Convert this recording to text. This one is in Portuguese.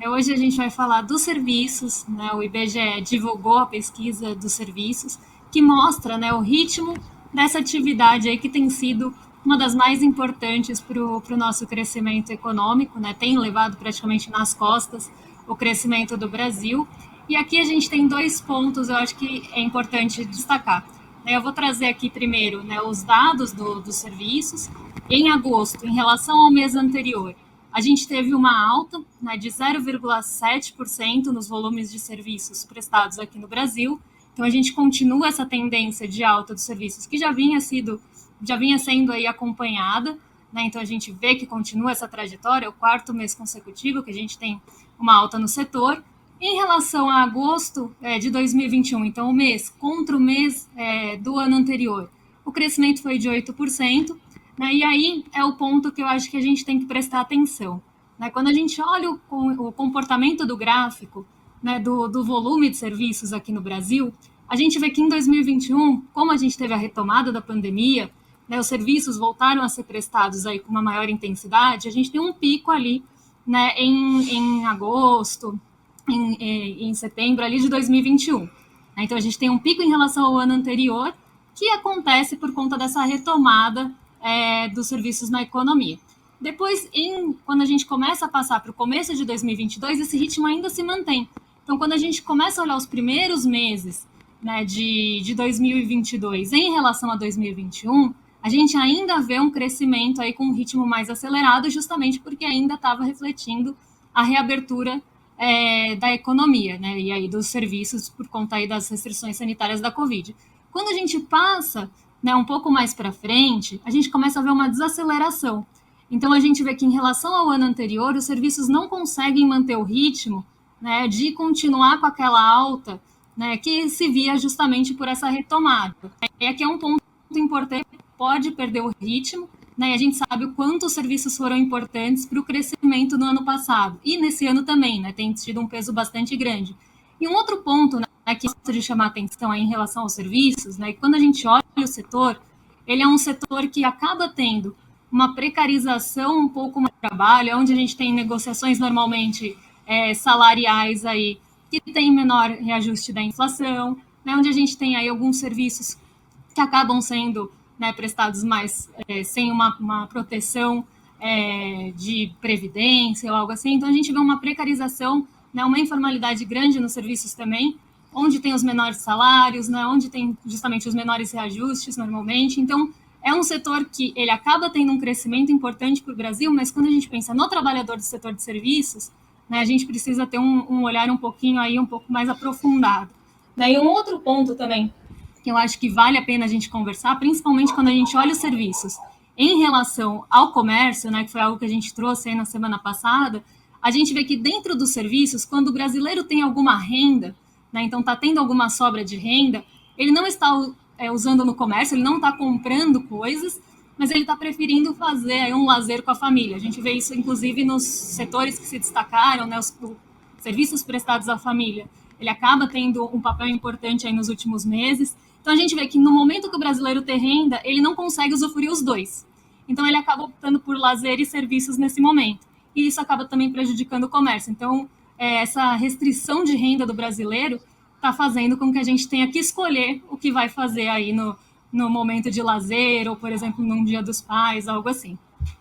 Hoje a gente vai falar dos serviços, né? O IBGE divulgou a pesquisa dos serviços, que mostra, né, o ritmo dessa atividade aí que tem sido uma das mais importantes para o nosso crescimento econômico, né? Tem levado praticamente nas costas o crescimento do Brasil. E aqui a gente tem dois pontos, eu acho que é importante destacar. Eu vou trazer aqui primeiro, né, os dados dos serviços. Em agosto, em relação ao mês anterior, a gente teve uma alta, né, de 0,7% nos volumes de serviços prestados aqui no Brasil. Então, a gente continua essa tendência de alta dos serviços que já vinha sendo aí acompanhada, né? Então, a gente vê que continua essa trajetória, é o quarto mês consecutivo que a gente tem uma alta no setor. Em relação a agosto de 2021, então o mês contra o mês do ano anterior, o crescimento foi de 8%, né? E aí é o ponto que eu acho que a gente tem que prestar atenção, né? Quando a gente olha o comportamento do gráfico, né, do volume de serviços aqui no Brasil, a gente vê que em 2021, como a gente teve a retomada da pandemia, né, os serviços voltaram a ser prestados aí com uma maior intensidade, a gente tem um pico ali, né, em agosto, em setembro ali de 2021. Então, a gente tem um pico em relação ao ano anterior, que acontece por conta dessa retomada dos serviços na economia. Depois, quando a gente começa a passar para o começo de 2022, esse ritmo ainda se mantém. Então, quando a gente começa a olhar os primeiros meses, né, de 2022 em relação a 2021, a gente ainda vê um crescimento aí com um ritmo mais acelerado, justamente porque ainda estava refletindo a reabertura da economia, né, e aí dos serviços por conta aí das restrições sanitárias da Covid. Quando a gente passa, né, um pouco mais para frente, a gente começa a ver uma desaceleração. Então, a gente vê que, em relação ao ano anterior, os serviços não conseguem manter o ritmo, né, de continuar com aquela alta, né, que se via justamente por essa retomada. E aqui é um ponto importante, pode perder o ritmo, né, e a gente sabe o quanto os serviços foram importantes para o crescimento no ano passado. E nesse ano também, né, tem tido um peso bastante grande. E um outro ponto, né, que eu gosto de chamar a atenção aí em relação aos serviços, né, que quando a gente olha o setor, ele é um setor que acaba tendo uma precarização um pouco mais do trabalho, onde a gente tem negociações normalmente salariais aí que tem menor reajuste da inflação, né, onde a gente tem aí alguns serviços que acabam sendo, né, prestados mais sem uma proteção de previdência ou algo assim. Então, a gente vê uma precarização, né, uma informalidade grande nos serviços também, onde tem os menores salários, né, onde tem justamente os menores reajustes normalmente. Então, é um setor que ele acaba tendo um crescimento importante para o Brasil, mas quando a gente pensa no trabalhador do setor de serviços, né, a gente precisa ter um olhar um pouquinho aí, um pouco mais aprofundado. Daí um outro ponto também que eu acho que vale a pena a gente conversar, principalmente quando a gente olha os serviços em relação ao comércio, né, que foi algo que a gente trouxe aí na semana passada, a gente vê que dentro dos serviços, quando o brasileiro tem alguma renda, né, então está tendo alguma sobra de renda, ele não está usando no comércio, ele não está comprando coisas, mas ele está preferindo fazer aí um lazer com a família. A gente vê isso, inclusive, nos setores que se destacaram, né, os serviços prestados à família. Ele acaba tendo um papel importante aí nos últimos meses. Então, a gente vê que no momento que o brasileiro tem renda, ele não consegue usufruir os dois. Então, ele acaba optando por lazer e serviços nesse momento. E isso acaba também prejudicando o comércio. Então, essa restrição de renda do brasileiro está fazendo com que a gente tenha que escolher o que vai fazer aí no momento de lazer, ou, por exemplo, num Dia dos Pais, algo assim.